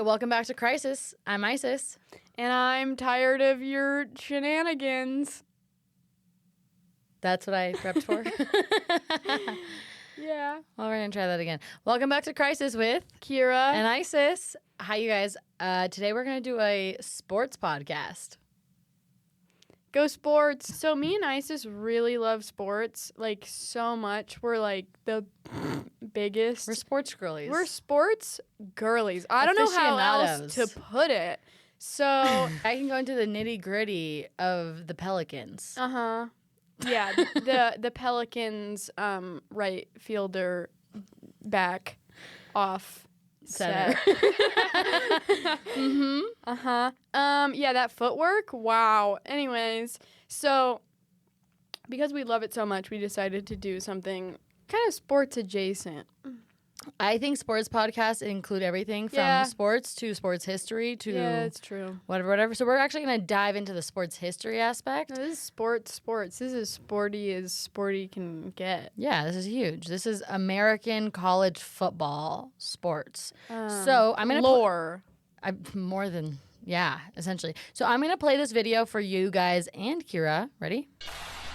right, welcome back to Krisis. I'm Isis. And I'm tired of your shenanigans. That's what I prepped for. Yeah. Well, we're going to try that again. Welcome back to Krisis with Kira. and Isis. Hi, you guys. Today we're going to do a sports podcast. Go sports. So me and Isis really love sports, like so much. We're like the biggest. We're sports girlies. We're sports girlies. I don't know how else to put it. So I can go into the nitty gritty of the Pelicans. Yeah, the Pelicans right fielder back off Center. Yeah, that footwork. Wow. Anyways, so because we love it so much, we decided to do something kind of sports adjacent. I think sports podcasts include everything from sports to sports history to that's true. Whatever. So we're actually going to dive into the sports history aspect. No, this is sports. This is as sporty can get. Yeah, this is huge. This is American college football sports. So I'm going to lore. Essentially. So I'm going to play this video for you guys and Kira. Ready?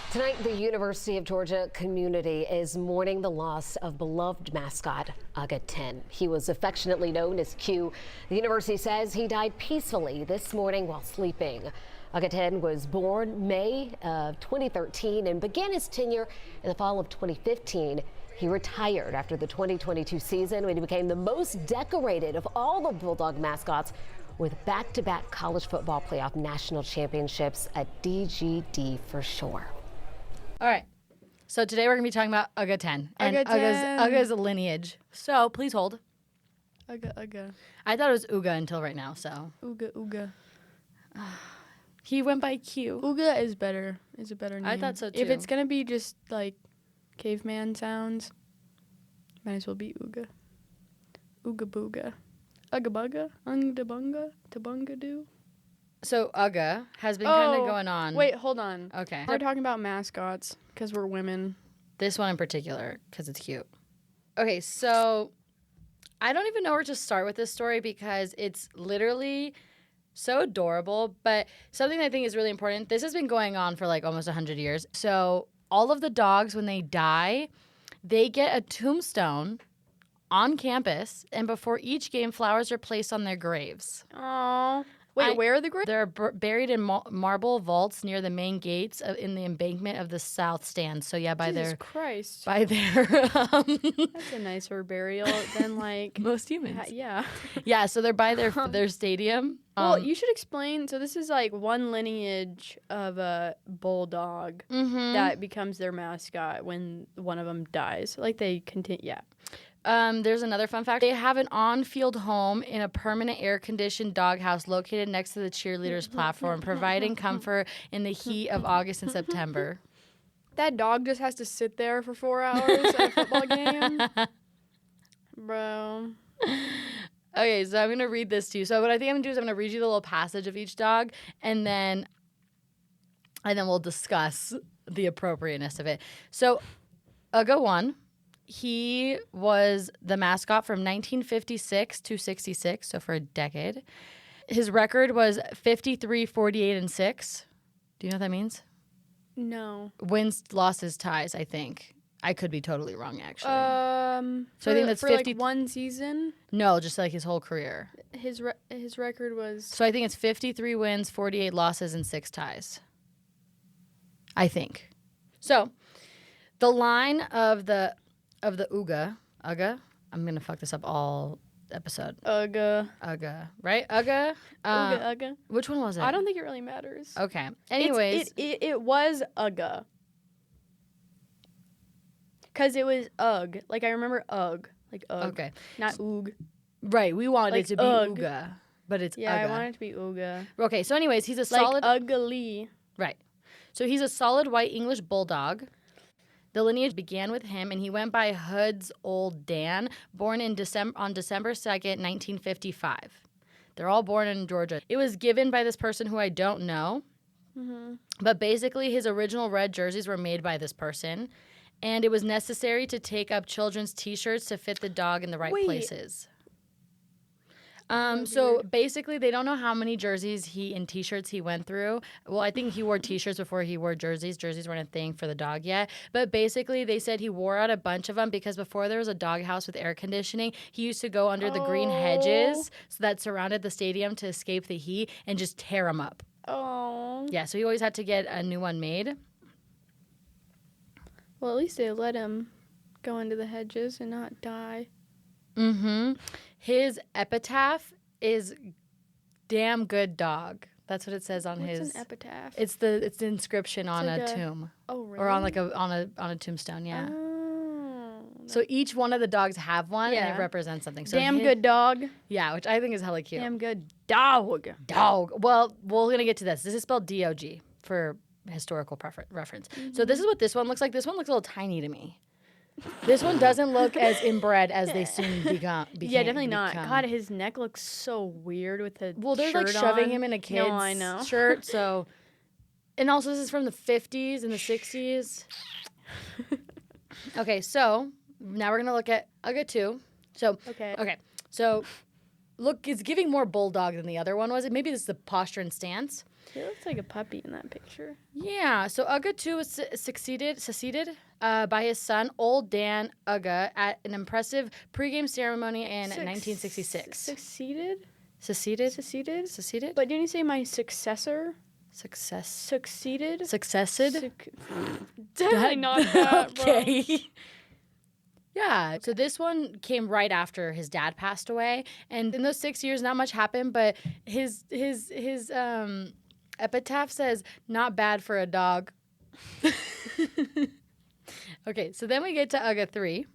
Tonight, the University of Georgia community is mourning the loss of beloved mascot UGA 10. He was affectionately known as Q. The university says he died peacefully this morning while sleeping. UGA 10 was born May of 2013 and began his tenure in the fall of 2015. He retired after the 2022 season when he became the most decorated of all the Bulldog mascots with back-to-back college football playoff national championships, a DGD for sure. All right. So today we're going to be talking about UGA 10 and UGA 10. UGA's lineage. So please hold. Uga. I thought it was Uga until right now, so. Uga. He went by Q. Uga is better. Is a better name. I thought so too. If it's going to be just like caveman sounds, might as well be Uga. Ooga booga. Ugga bugga. Ungda bunga. Tabunga doo. So UGA has been kind of going on. Wait, hold on. Okay. We're talking about mascots because we're women. This one in particular because it's cute. Okay, so I don't even know where to start with this story because it's literally so adorable. But something I think is really important, this has been going on for like almost 100 years. So all of the dogs, when they die, they get a tombstone on campus. And before each game, flowers are placed on their graves. Aww. Wait, where are the graves? They're buried in marble vaults near the main gates in the embankment of the south stand. So yeah, by Jesus Christ. by their That's a nicer burial than like most humans. Yeah. Yeah, so they're by their stadium. Well, you should explain. So this is like one lineage of a bulldog that becomes their mascot when one of them dies. Like they continue. Yeah. There's another fun fact. They have an on-field home in a permanent air-conditioned doghouse located next to the cheerleaders' platform, providing comfort in the heat of August and September. That dog just has to sit there for 4 hours at a football game? Bro. Okay, so I'm going to read this to you. So what I think I'm going to do is I'm going to read you the little passage of each dog, and then we'll discuss the appropriateness of it. So UGA 1. He was the mascot from 1956 to 66, so for a decade. His record was 53, 48, and 6. Do you know what that means? No. Wins, losses, ties, I think. I could be totally wrong, actually. So I think that's for 50 like one season? No, just like his whole career. His record was... So I think it's 53 wins, 48 losses, and 6 ties. I think. So the line of the UGA, I'm going to fuck this up all episode. UGA, right? UGA? UGA. Which one was it? I don't think it really matters. Okay. Anyways. It was UGA. Because it was UG. Like, I remember UG. Like, UG. Okay. Not OOG. Right. We wanted like it to be UG. UGA, but it's Yeah, UGA. I want it to be UGA. Okay, so anyways, he's a Like solid... ugly. Right. So he's a solid white English bulldog. The lineage began with him, and he went by Hood's Old Dan, born on December 2nd, 1955. They're all born in Georgia. It was given by this person who I don't know, but basically his original red jerseys were made by this person, and it was necessary to take up children's T-shirts to fit the dog in the right places. So basically, they don't know how many jerseys and T-shirts he went through. Well, I think he wore T-shirts before he wore jerseys. Jerseys weren't a thing for the dog yet. But basically, they said he wore out a bunch of them because before there was a doghouse with air conditioning, he used to go under the green hedges that surrounded the stadium to escape the heat and just tear them up. Oh. Yeah, so he always had to get a new one made. Well, at least they let him go into the hedges and not die. Mm-hmm. His epitaph is "damn good dog." That's what it says on his. What's an epitaph? It's the inscription on like a tomb. Oh, really? Or on on a tombstone. Yeah. Oh. So each one of the dogs have one, and Yeah. it represents something. So Damn good dog. Yeah, which I think is hella cute. Damn good dog. Dog. Well, we're gonna get to this. This is spelled D-O-G for historical reference. So this is what this one looks like. This one looks a little tiny to me. This one doesn't look as inbred as they soon become. Yeah, definitely not. God, his neck looks so weird with the they're like shirt shoving on. him in a kid's No, I know. shirt. So, and also this is from the 50s and the 60s. Okay, so now we're gonna look at Uga 2. So okay, so look, it's giving more bulldog than the other one was. Maybe this is the posture and stance. He looks like a puppy in that picture. Yeah, so Uga 2 was succeeded by his son, Old Dan Uga, at an impressive pregame ceremony in 1966. Succeeded? Seceded? Seceded? Seceded? But didn't you say my successor? Success. Succeeded? Successed? Definitely not that, bro. Okay. Yeah, so this one came right after his dad passed away, and in those 6 years, not much happened. But his epitaph says, "Not bad for a dog." Okay, so then we get to Uga 3.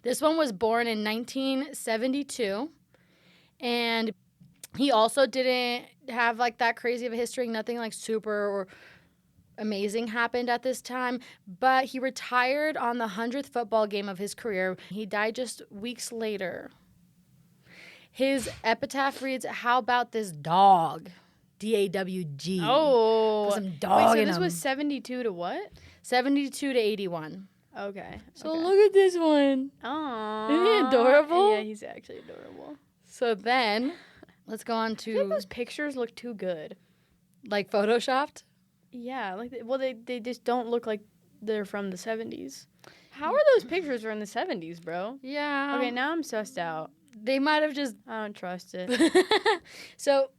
This one was born in 1972, and he also didn't have like that crazy of a history. Nothing like super or amazing happened at this time, but he retired on the 100th football game of his career. He died just weeks later. His epitaph reads, "How about this dog?" D-A-W-G. Oh. Put some dog Wait, so in this him. was 72 to what? 72 to 81. Okay. So look at this one. Aww. Isn't he adorable? Yeah, he's actually adorable. So then, let's go on I feel like to, those pictures look too good. like, photoshopped. Yeah, like they just don't look like they're from the 70s. How are those pictures from the 70s, bro? Yeah. Okay, now I'm sussed out. They might have just... I don't trust it. So,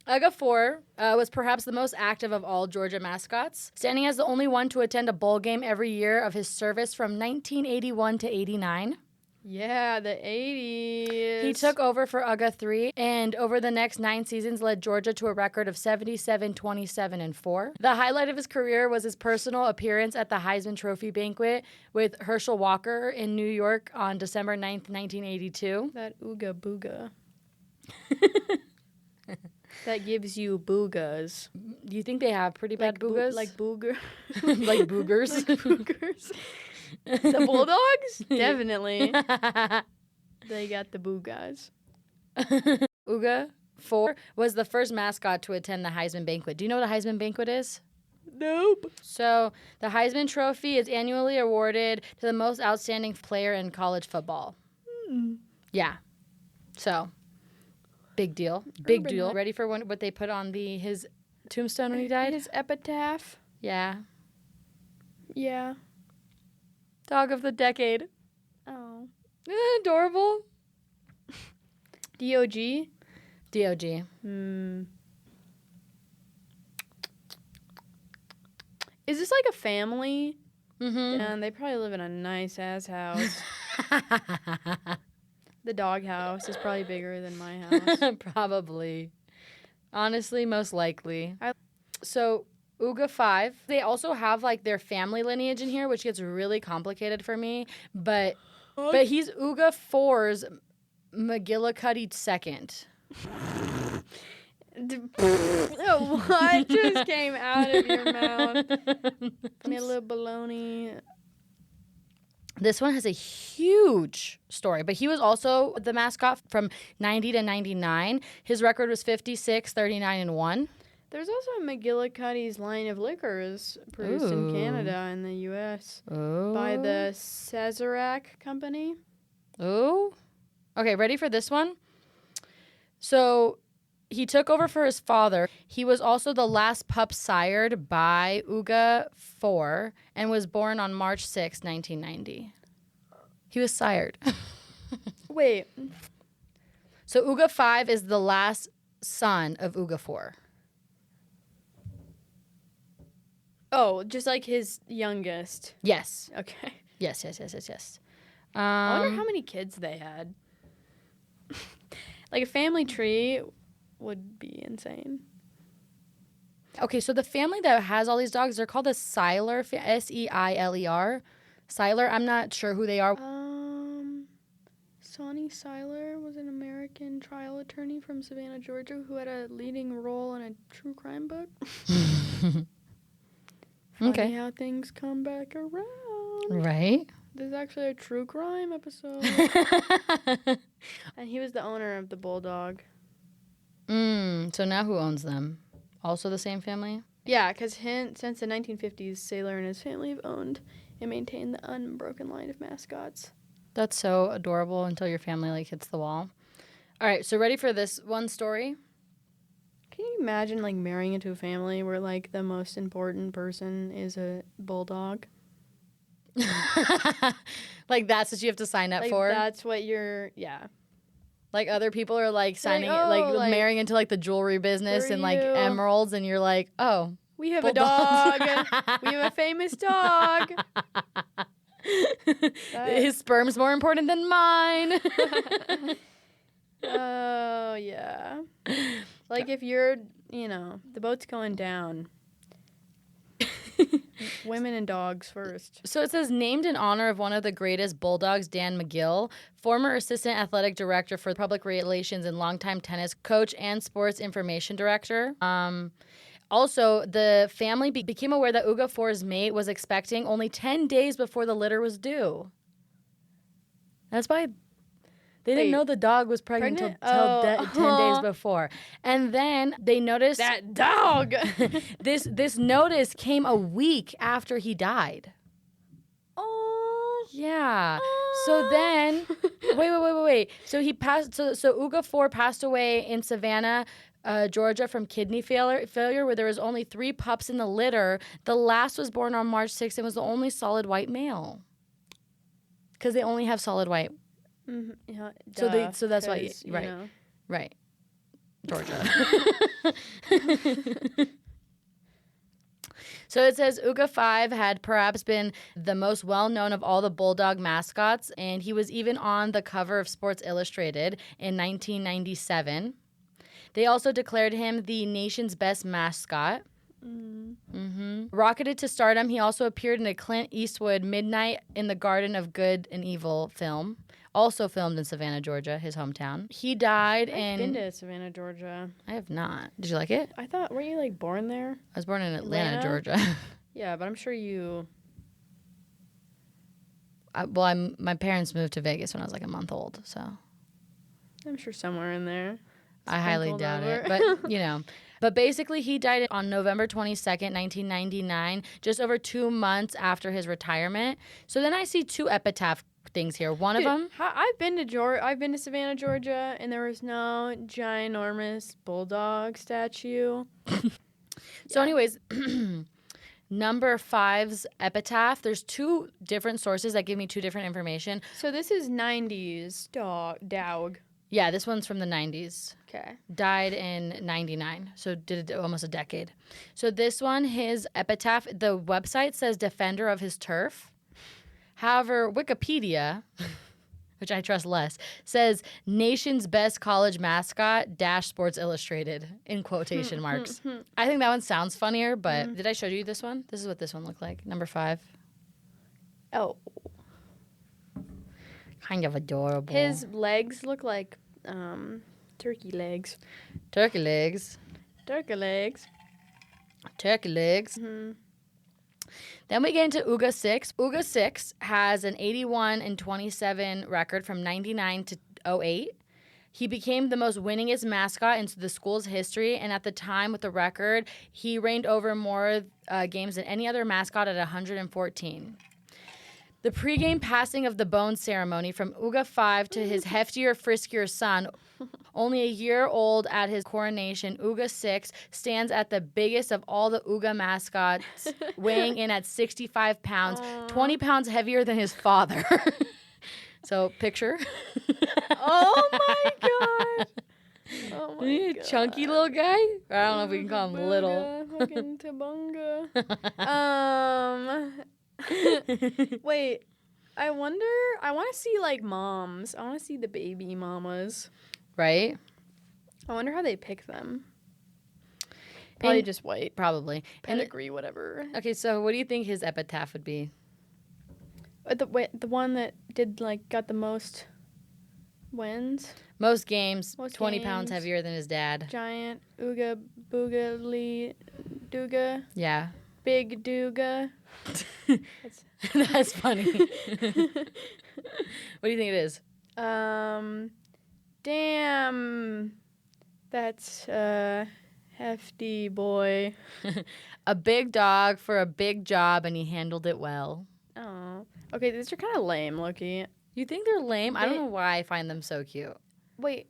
Uga 4 was perhaps the most active of all Georgia mascots, standing as the only one to attend a bowl game every year of his service from 1981 to 89. Yeah, the 80s. He took over for Uga 3, and over the next 9 seasons led Georgia to a record of 77, 27, and 4. The highlight of his career was his personal appearance at the Heisman Trophy banquet with Herschel Walker in New York on December 9th, 1982. That ooga booga. That gives you boogas. Do you think they have pretty bad boogas? Like booger. Like boogers? Like boogers. The Bulldogs? Definitely. They got the boogas. Uga 4 was the first mascot to attend the Heisman banquet. Do you know what a Heisman banquet is? Nope. So the Heisman Trophy is annually awarded to the most outstanding player in college football. Yeah. So, big deal. Big deal. life. Ready for what they put on his tombstone when he died? His epitaph. Yeah. Yeah. Dog of the decade. Oh. Adorable. D-O-G? D-O-G. Is this like a family? Mm-hmm. And they probably live in a nice-ass house. The dog house is probably bigger than my house. Probably. Honestly, most likely. So, Uga 5, they also have like their family lineage in here, which gets really complicated for me. But he's Uga 4's McGillicuddy second. What just came out of your mouth? Vanilla baloney. This one has a huge story, but he was also the mascot from 90 to 99. His record was 56, 39, and 1. There's also McGillicuddy's line of liquors produced in Canada and the U.S. by the Sazerac Company. Oh. Okay, ready for this one? So he took over for his father. He was also the last pup sired by UGA 4 and was born on March 6, 1990. He was sired. Wait. So UGA 5 is the last son of UGA 4. Oh, just like his youngest. Yes. Okay. Yes. I wonder how many kids they had. Like a family tree would be insane. Okay, so the family that has all these dogs, they're called the Seiler, Seiler. Seiler, I'm not sure who they are. Sonny Seiler was an American trial attorney from Savannah, Georgia, who had a leading role in a true crime book. Funny how things come back around. Right? This is actually a true crime episode. And he was the owner of the bulldog. So now who owns them? Also the same family? Yeah, because since the 1950s, Sailor and his family have owned and maintained the unbroken line of mascots. That's so adorable until your family like hits the wall. All right, so ready for this one story? Can you imagine like marrying into a family where like the most important person is a bulldog? Like that's what you have to sign up Like for? that's what you're, yeah. Like other people are like signing Like, like marrying into like the jewelry business for and like you. emeralds, and you're like, oh. We have Bulldog. a dog. We have a famous dog. His sperm's more important than mine. Oh, yeah. Like if you're, the boat's going down. Women and dogs first. So it says, named in honor of one of the greatest bulldogs, Dan McGill, former assistant athletic director for public relations and longtime tennis coach and sports information director. Also, the family became aware that UGA 4's mate was expecting only 10 days before the litter was due. That's why they didn't know the dog was pregnant until 10 days before. And then they noticed that dog. this notice came a week after he died. Oh. Yeah. So then, wait. So he passed. So UGA 4 passed away in Savannah, Georgia, from kidney failure, where there was only 3 pups in the litter. The last was born on March 6th and was the only solid white male. Because they only have solid white. Mm-hmm. Yeah, So that's why, right, Georgia. So it says UGA 5 had perhaps been the most well-known of all the bulldog mascots, and he was even on the cover of Sports Illustrated in 1997. They also declared him the nation's best mascot. Rocketed to stardom, he also appeared in a Clint Eastwood Midnight in the Garden of Good and Evil film, also filmed in Savannah, Georgia, his hometown. He died I've been to Savannah, Georgia. I have not. Did you like it? I thought, weren't you like born there? I was born in Atlanta, Georgia. Yeah, but I'm sure you... My parents moved to Vegas when I was like a month old, so... I'm sure somewhere in there. I highly doubt it, but, But basically, he died on November 22nd, 1999, just over 2 months after his retirement. So then I see 2 epitaph things here. One of them... I've been to Savannah, Georgia, and there was no ginormous bulldog statue. So anyways... Number 5's epitaph. There's 2 different sources that give me 2 different information. So this is 90s dog. Yeah, this one's from the 90s. Okay. Died in 99, so did almost a decade. So this one, his epitaph, the website says defender of his turf. However, Wikipedia, which I trust less, says nation's best college mascot -- Sports Illustrated in quotation marks. I think that one sounds funnier, but did I show you this one? This is what this one looked like. Number 5. Oh. Kind of adorable. His legs look like turkey legs. Turkey legs. Turkey legs. Turkey legs. Then we get into UGA 6. UGA 6 has an 81-27 record from 99 to 08. He became the most winningest mascot in the school's history, and at the time with the record, he reigned over more games than any other mascot at 114. The pregame passing of the bone ceremony from UGA 5 to his heftier, friskier son, only a year old at his coronation, UGA 6 stands at the biggest of all the UGA mascots, weighing in at 65 pounds, 20 pounds heavier than his father. So, picture. Oh my god. Oh my god. Chunky little guy? Or I don't know if we can call him little. Fucking tabunga. Wait. I want to see like moms. I want to see the baby mamas. Right? I wonder how they pick them. Probably And- just white. Probably. And Pedigree, whatever. okay, so what do you think his epitaph would be? The one that got the most wins. Most games, Most 20 pounds games. heavier than his dad. Giant Ooga Booga Lee Dooga Yeah. Big Dooga. That's funny. What do you think it is? Damn. That's hefty boy. A big dog for a big job, and he handled it well. Oh. Okay, these are kind of lame, Loki. You think they're lame? I don't They- know why I find them so cute. Wait.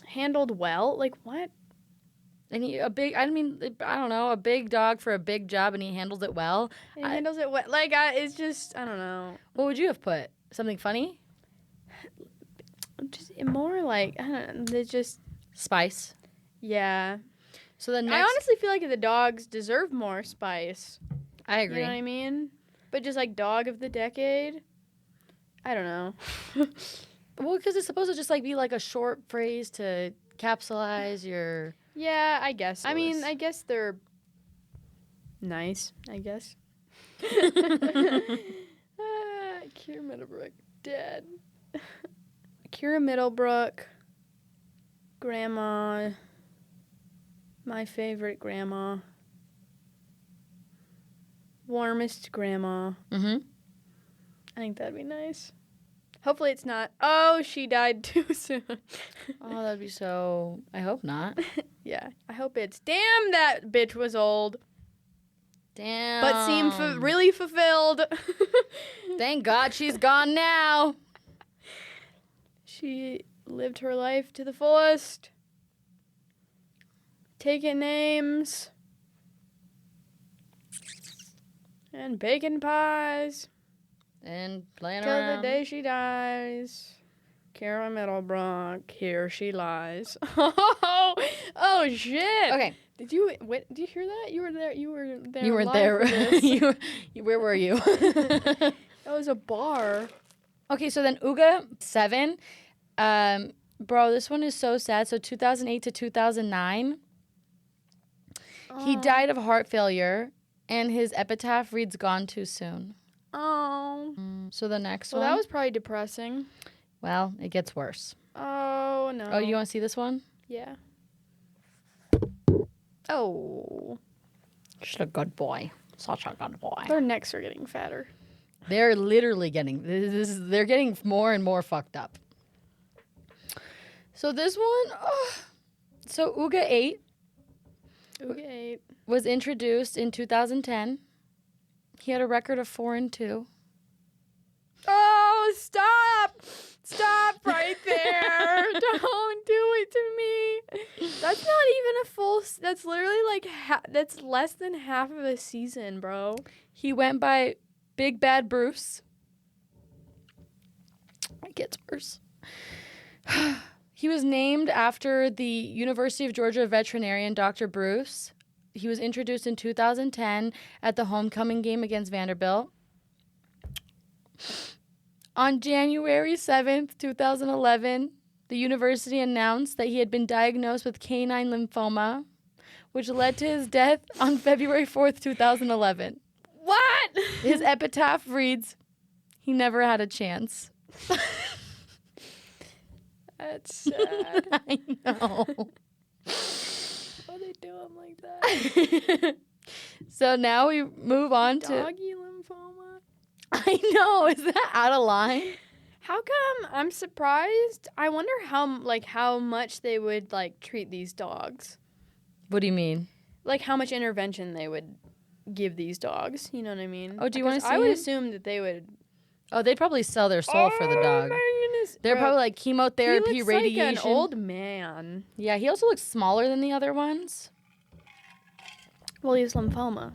Handled well? Like what? And I don't know, a big dog for a big job, and he handled it well. He handles it well. Like it's just I don't know. What would you have put? Something funny? Just more like I don't know. They just Spice. yeah. So the I next, honestly feel like the dogs deserve more spice. I You agree. know what I mean? But just like dog of the decade, I don't know. Well, because it's supposed to just be like a short phrase to capsulize your. Yeah, I guess. I mean, Louis. I guess they're nice. I guess. Kira Middlebrook dead. Kira Middlebrook, grandma. My favorite grandma. Warmest grandma. Mm-hmm. I think that'd be nice. Hopefully it's not. Oh, she died too soon. Oh, that'd be so. I hope not. Yeah, I hope it's. Damn, that bitch was old, Damn. but seemed really fulfilled. Thank God she's gone now. She lived her life to the fullest. Taking names. And baking pies. And playing Till around. the day she dies. Kara Middlebrook, here she lies. Oh shit! Okay. Did you hear that? You were there. You were there. You weren't live there. for this. Where were you? That was a bar. Okay, so then UGA 7. Bro, this one is so sad. So 2008 to 2009, he died of heart failure, and his epitaph reads, "Gone too soon." Oh. So the next Well, one. that was probably depressing. Well, it gets worse. Oh no. Oh, you want to see this one? Yeah. Oh. Just a good boy. Such a good boy. Their necks are getting fatter. They're literally getting they're getting more and more fucked up. So this one, so UGA 8 Okay. was introduced in 2010. He had a record of 4-2. Oh, stop! Stop right there! Don't do it to me. That's not even a full. That's literally like that's less than half of a season, bro. He went by Big Bad Bruce. It gets worse. He was named after the University of Georgia veterinarian Dr. Bruce. He was introduced in 2010 at the homecoming game against Vanderbilt. On January 7th, 2011, the university announced that he had been diagnosed with canine lymphoma, which led to his death on February 4th, 2011. What? His epitaph reads, "He never had a chance." That's sad. I know. Why they do him like that? So now we move on to... Doggy lymphoma. I know. Is that out of line? How come? I'm surprised. I wonder how much they would treat these dogs. What do you mean? Like how much intervention they would give these dogs. You know what I mean? Oh, do you wanna Because I would see? assume that they would Oh, they'd probably sell their soul for the dog. My goodness. They're Bro, probably like chemotherapy, he looks radiation. like an old man. Yeah, he also looks smaller than the other ones. Well, he has lymphoma.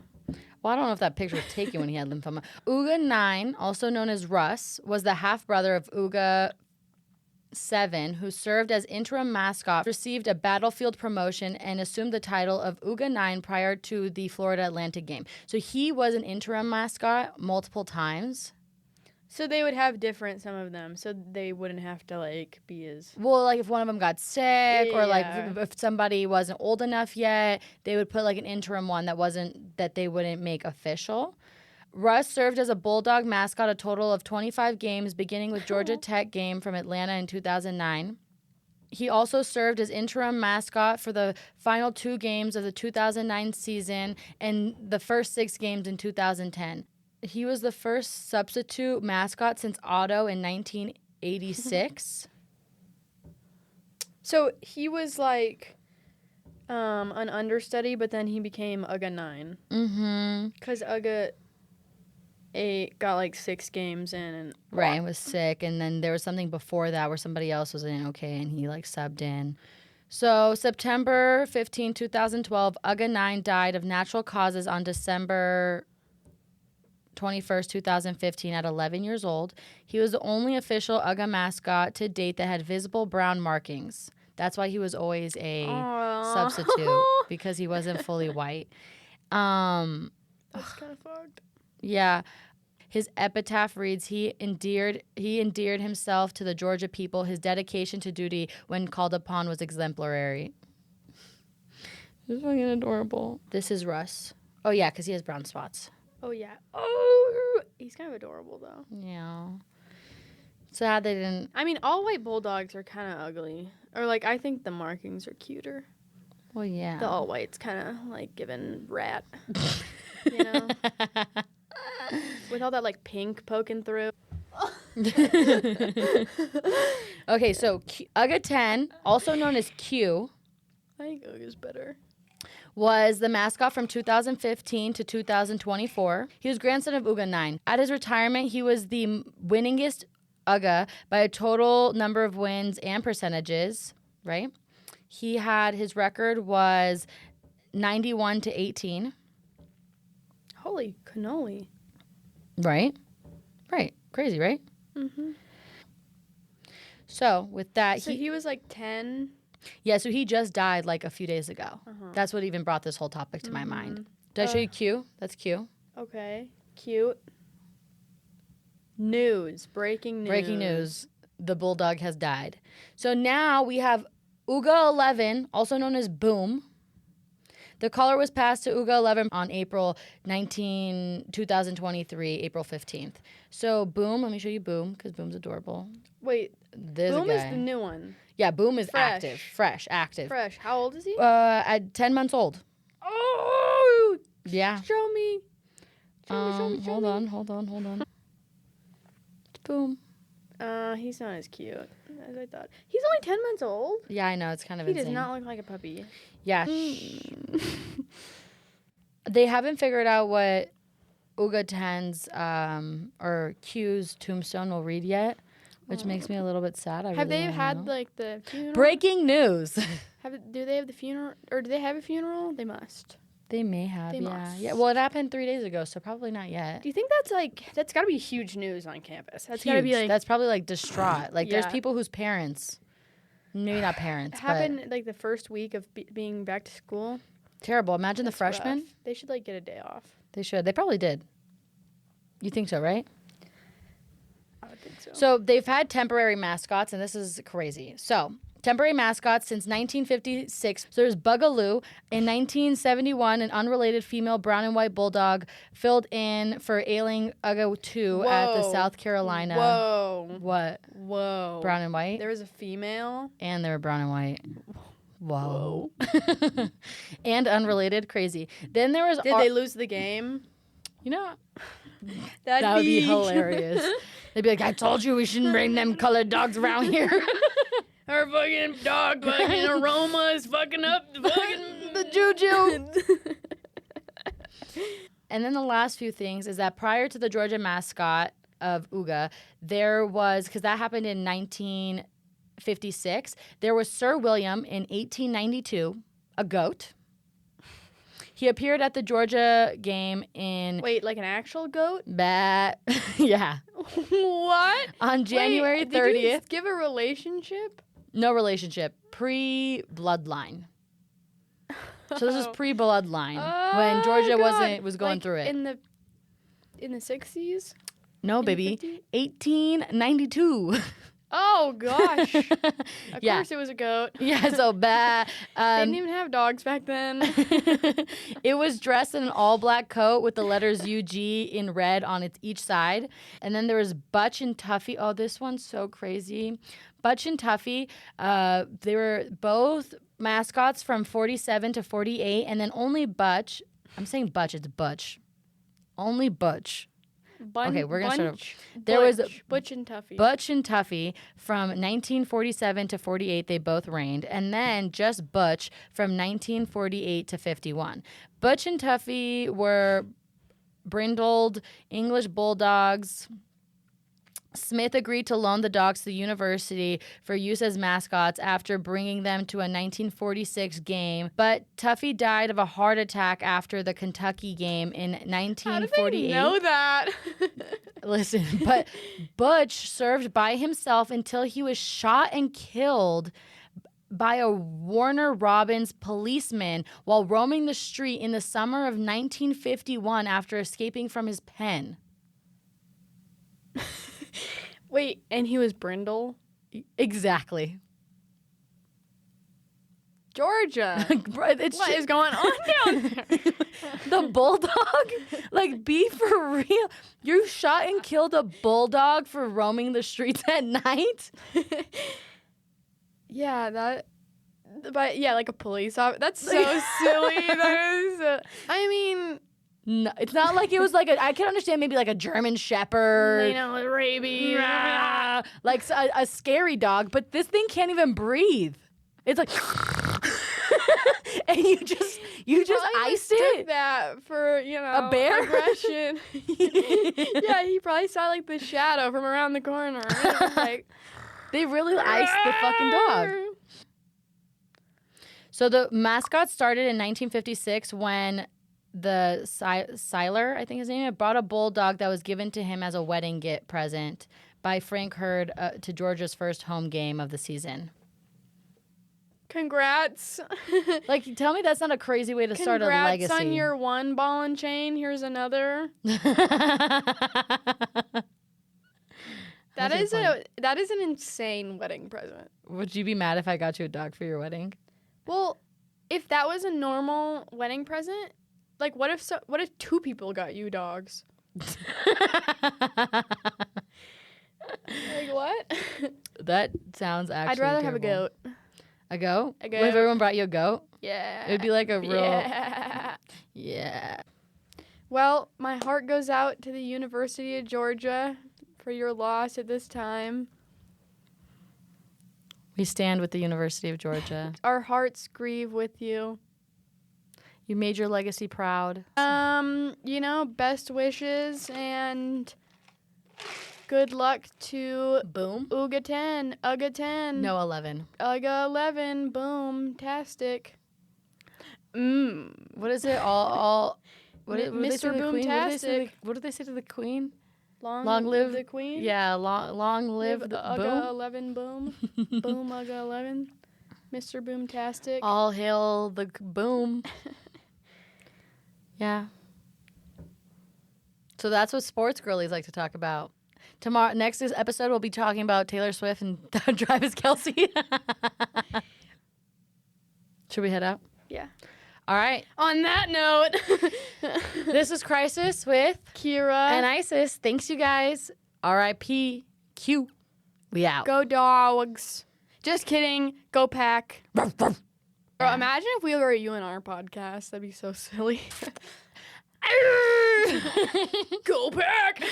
Well, I don't know if that picture was taken when he had lymphoma. UGA 9, also known as Russ, was the half-brother of UGA 7, who served as interim mascot, received a battlefield promotion, and assumed the title of UGA 9 prior to the Florida Atlantic game. So he was an interim mascot multiple times. So they would have different, some of them, so they wouldn't have to, like, be as... Well, like if one of them got sick or like Yeah. if somebody wasn't old enough yet, they would put like an interim one that they wouldn't make official. Russ served as a Bulldog mascot a total of 25 games, beginning with Georgia Tech game from Atlanta in 2009. He also served as interim mascot for the final 2 games of the 2009 season and the first 6 games in 2010. He was the first substitute mascot since Otto in 1986. So he was, like, an understudy, but then he became UGA 9. Mm-hmm. Because UGA 8 got, like, 6 games in. And Right, and was sick. And then there was something before that where somebody else was in okay, and he, like, subbed in. So September 15, 2012, UGA 9 died of natural causes on December 21st, 2015 at 11 years old. He was the only official UGA mascot to date that had visible brown markings. That's why he was always a substitute, because he wasn't fully white. That's kind of fucked. Yeah. His epitaph reads, he endeared himself to the Georgia people. His dedication to duty when called upon was exemplary. This is fucking adorable. This is Russ. Oh, yeah, because he has brown spots. Oh, yeah. Oh, he's kind of adorable, though. Yeah. Sad they didn't. I mean, all white bulldogs are kind of ugly. Or, like, I think the markings are cuter. Well, yeah. The all white's kind of, like, giving rat. You know? With all that, like, pink poking through. Okay, so UGA 10, also known as Q, I think Uga's better. was the mascot from 2015 to 2024. He was grandson of UGA 9. At his retirement, he was the winningest UGA by a total number of wins and percentages, right? His record was 91 to 18. Holy cannoli. Right? Right. Crazy, right? Mm-hmm. So, with that, So he was, like, 10. Yeah, so he just died like a few days ago. Uh-huh. That's what even brought this whole topic to my mind. Did I show you Q? That's Q. Okay. Cute. News. Breaking news. Breaking news. The bulldog has died. So now we have UGA 11, also known as Boom. The collar was passed to UGA 11 on April 2023, April 15th. So Boom, let me show you Boom, because Boom's adorable. Wait, There's Boom a is guy. the new one. Yeah, Boom is Fresh. active. Fresh, active. Fresh. How old is he? At 10 months old. Oh! Yeah. Show me. Show me. Hold on. It's Boom. He's not as cute as I thought. He's only 10 months old. Yeah, I know. It's kind of He insane. does not look like a puppy. Yeah. They haven't figured out what UGA 10's or Q's tombstone will read yet, which makes me a little bit sad. Have they had like the funeral? Breaking news. Do they have the funeral, or do they have a funeral? They must. They may have. They yeah. must. Yeah. Well, it happened 3 days ago, so probably not yet. Do you think that's got to be huge news on campus? That's got to Huge. be like That's probably like distraught. Like there's Yeah. people whose parents, maybe not parents, it but happened like the first week of being back to school. terrible. Imagine That's the freshmen. rough. They should like get a day off. They should. They probably did. You think so, right? I would think so. So they've had temporary mascots, and this is crazy. So temporary mascots since 1956. So there's Bugaloo. In 1971, an unrelated female brown and white bulldog filled in for ailing UGA 2 at the Whoa. South Carolina. Whoa. What? Whoa. Brown and white? There was a female. And they were brown and white. Whoa. And unrelated. Crazy. Then there was... Did they lose the game? You know... That That would be hilarious. They'd be like, I told you we shouldn't bring them colored dogs around here. Her fucking dog fucking aroma is fucking up the fucking The juju. And then the last few things is that prior to the Georgia mascot of UGA, there was, because that happened in 1956, there was Sir William in 1892, a goat. He appeared at the Georgia game in... Wait, like an actual goat? Yeah. What? On January 30th. Did you give a relationship? No relationship. Pre-bloodline. So this is pre-bloodline when Georgia was going through it. In the 60s? No, baby. 1892. Oh gosh. Of Yeah. course it was a goat. Yeah, so bad. They didn't even have dogs back then. It was dressed in an all-black coat with the letters UG in red on each side. And then there was Butch and Tuffy. Oh, this one's so crazy. Butch and Tuffy, they were both mascots from 47 to 48. And then only Butch, I'm saying Butch, it's Butch. Only Butch. Okay, we're going to start over. There was Butch and Tuffy. Butch and Tuffy from 1947 to 48, they both reigned. And then just Butch from 1948 to 51. Butch and Tuffy were brindled English bulldogs. Smith agreed to loan the dogs to the university for use as mascots after bringing them to a 1946 game. But Tuffy died of a heart attack after the Kentucky game in 1948. How did they know that? Listen, but Butch served by himself until he was shot and killed by a Warner Robins policeman while roaming the street in the summer of 1951 after escaping from his pen. Wait, and he was brindle? Exactly. Georgia. What is going on down there? The bulldog? Like, be for real? You shot and killed a bulldog for roaming the streets at night? Yeah, like a police officer. That's so silly. That is. I mean, No, it's not like it was like I can understand maybe like a German Shepherd. you know, rabies. Like a scary dog, but this thing can't even breathe. It's like, and you just iced took it. that for, A bear? aggression. Yeah, he probably saw like the shadow from around the corner. And it was like, They really iced the fucking dog. So the mascot started in 1956 when the Seiler, I think his name, brought a bulldog that was given to him as a wedding gift present by Frank Hurd to Georgia's first home game of the season. Congrats. Like, tell me that's not a crazy way to start a legacy. Congrats on your one ball and chain. Here's another. That is an insane wedding present. Would you be mad if I got you a dog for your wedding? Well, if that was a normal wedding present, like what if two people got you dogs? Like what? That sounds actually I'd rather terrible. have a goat. A goat? A goat. What if everyone brought you a goat? Yeah. It'd be like a real... Yeah. Yeah. Well, my heart goes out to the University of Georgia for your loss at this time. We stand with the University of Georgia. Our hearts grieve with you. You made your legacy proud. Best wishes and good luck to Boom. UGA 10, UGA 10. No, 11. UGA 11, boom-tastic. What is it? All what did they say to the queen? Boomtastic. What did they say to the queen? Long live the queen. Yeah, long live the UGA boom. 11, boom. Boom, UGA 11. Mr. Boomtastic. All hail the boom. Yeah. So that's what sports girlies like to talk about. Next episode, we'll be talking about Taylor Swift and Travis Kelce. Should we head out? Yeah. All right. On that note, This is Krisis with Kira and Isis. Thanks, you guys. R.I.P. Q. We out. Go Dogs. Just kidding. Go Pack. Bro, imagine if we were a UNR podcast. That'd be so silly. Go Pack.